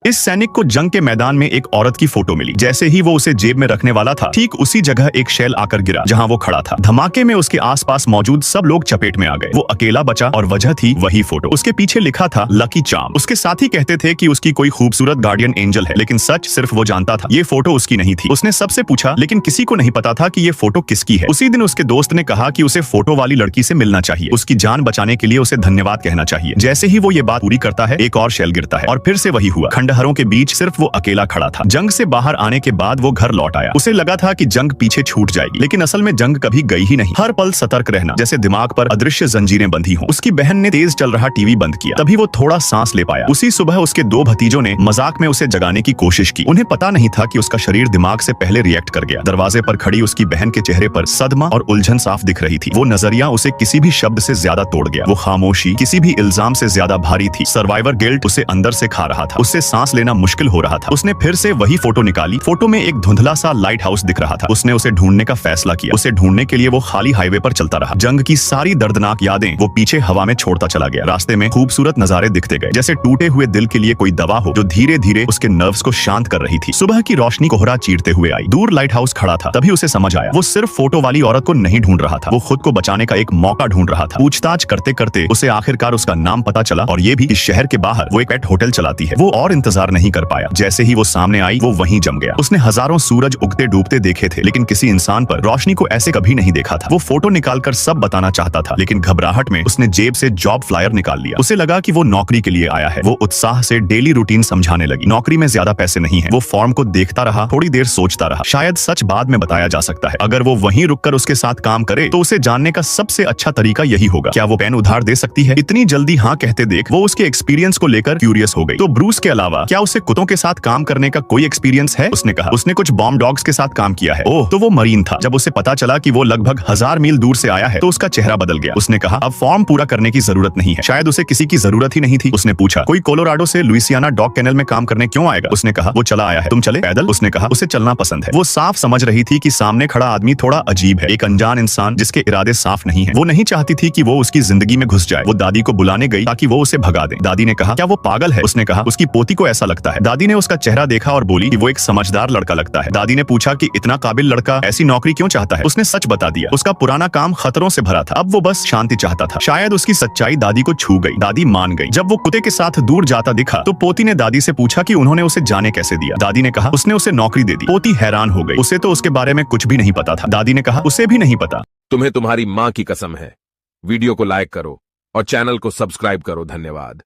इस सैनिक को जंग के मैदान में एक औरत की फोटो मिली। जैसे ही वो उसे जेब में रखने वाला था, ठीक उसी जगह एक शेल आकर गिरा जहां वो खड़ा था। धमाके में उसके आसपास मौजूद सब लोग चपेट में आ गए। वो अकेला बचा और वजह थी वही फोटो। उसके पीछे लिखा था लकी चार्म। उसके साथी कहते थे कि उसकी कोई खूबसूरत गार्डियन एंजल है, लेकिन सच सिर्फ वो जानता था, ये फोटो उसकी नहीं थी। उसने सबसे पूछा, लेकिन किसी को नहीं पता था कि ये फोटो किसकी है। उसी दिन उसके दोस्त ने कहा कि उसे फोटो वाली लड़की से मिलना चाहिए, उसकी जान बचाने के लिए उसे धन्यवाद कहना चाहिए। जैसे ही वो ये बात पूरी करता है, एक और शेल गिरता है और फिर से वही हुआ। खंडहरों के बीच सिर्फ वो अकेला खड़ा था। जंग से बाहर आने के बाद वो घर लौट आया। उसे लगा था कि जंग पीछे छूट जाएगी, लेकिन असल में जंग कभी गई ही नहीं। हर पल सतर्क रहना, जैसे दिमाग पर अदृश्य जंजीरें बंधी हों। उसकी बहन ने तेज चल रहा टीवी बंद किया, तभी वो थोड़ा सांस ले पाया। उसी सुबह उसके दो भतीजों ने मजाक में उसे जगाने की कोशिश की। उन्हें पता नहीं था कि उसका शरीर दिमाग से पहले रिएक्ट कर गया। दरवाजे पर खड़ी उसकी बहन के चेहरे पर सदमा और उलझन साफ दिख रही थी। वो नजरिया उसे किसी भी शब्द से ज्यादा तोड़ गया। वो खामोशी किसी भी इल्जाम से ज्यादा भारी थी। सर्वाइवर गिल्ट उसे अंदर से खा रहा था। उससे सांस लेना मुश्किल हो रहा था। उसने फिर से वही फोटो निकाली। फोटो में एक धुंधला सा लाइट हाउस दिख रहा था। उसने उसे ढूंढने का फैसला किया। उसे ढूंढने के लिए वो खाली हाईवे पर चलता रहा। जंग की सारी दर्दनाक यादें वो पीछे हवा में छोड़ता चला गया। रास्ते में खूबसूरत नजारे दिखते गए, जैसे टूटे हुए दिल के लिए कोई दवा हो जो धीरे धीरे उसके नर्व्स को शांत कर रही थी। सुबह की रोशनी कोहरा चीरते हुए आई। दूर लाइट हाउस खड़ा था। तभी उसे समझ आया, वो सिर्फ फोटो वाली औरत को नहीं ढूंढ रहा था, वो खुद को बचाने का एक मौका ढूंढ रहा था। पूछताछ करते करते उसे आखिरकार उसका नाम पता चला, और ये भी कि शहर के बाहर वो एक पेट होटल चलाती है। वो और इंतजार नहीं कर पाया। जैसे ही वो सामने आई, वो वहीं जम गया। उसने हजारों सूरज उगते डूबते देखे थे, लेकिन किसी इंसान पर रोशनी को ऐसे कभी नहीं देखा था। वो फोटो निकालकर सब बताना चाहता था, लेकिन घबराहट में उसने जेब से जॉब फ्लायर निकाल लिया। उसे लगा कि वो नौकरी के लिए आया है। वो उत्साह से डेली रूटीन समझाने लगी। नौकरी में ज्यादा पैसे नहीं है। वो फॉर्म को देखता रहा, थोड़ी देर सोचता रहा। शायद सच बाद में बताया जा सकता है। अगर वो वहीं रुककर उसके साथ काम करे तो उसे जानने का सबसे अच्छा तरीका यही होगा। क्या वो पेन उधार दे सकती है? इतनी जल्दी हाँ कहते देख वो उसके एक्सपीरियंस को लेकर क्यूरियस हो गई। तो ब्रूस के अलावा क्या उसे कुत्तों के साथ काम करने का कोई एक्सपीरियंस है? उसने कहा। उसने कुछ बॉम्ब डॉग्स के साथ काम किया है। ओह, तो वो मरीन था। जब उसे पता चला कि वो लगभग 1000 मील दूर से आया है, तो उसका चेहरा बदल गया। उसने कहा, अब फॉर्म पूरा करने की जरूरत नहीं है। शायद उसे किसी की जरूरत ही नहीं थी। उसने पूछा, कोई कोलोराडो से लुइसियाना डॉग केनल में काम करने क्यों आएगा? उसने कहा, वो चला आया है। तुम चले? पैदल? उसने कहा, उसे चलना पसंद है। वो साफ समझ रही थी कि सामने खड़ा आदमी थोड़ा अजीब है, एक अनजान इंसान जिसके इरादे साफ नहीं है। वो नहीं चाहती थी कि वो उसकी जिंदगी में घुस जाए। वो दादी को बुलाने गई ताकि वो उसे भगा दे। दादी ने कहा, क्या वो पागल है? उसने कहा, उसकी पोती को ऐसा लगता है। दादी ने उसका चेहरा देखा और बोली कि वो एक समझदार लड़का लगता है। दादी ने पूछा कि इतना काबिल लड़का ऐसी नौकरी क्यों चाहता है? उसने सच बता दिया। उसका पुराना काम खतरों से भरा था, अब वो बस शांति चाहता था। शायद उसकी सच्चाई दादी को छू गई। दादी मान गई। जब वो कुत्ते के साथ दूर जाता दिखा तो पोती ने दादी से पूछा कि उन्होंने उसे जाने कैसे दिया। दादी ने कहा, उसने उसे नौकरी दे दी। पोती हैरान हो गई। उसे तो उसके बारे में कुछ भी नहीं पता था। दादी ने कहा, उसे भी नहीं पता। तुम्हें तुम्हारी माँ की कसम है। वीडियो को लाइक करो और चैनल को सब्सक्राइब करो। धन्यवाद।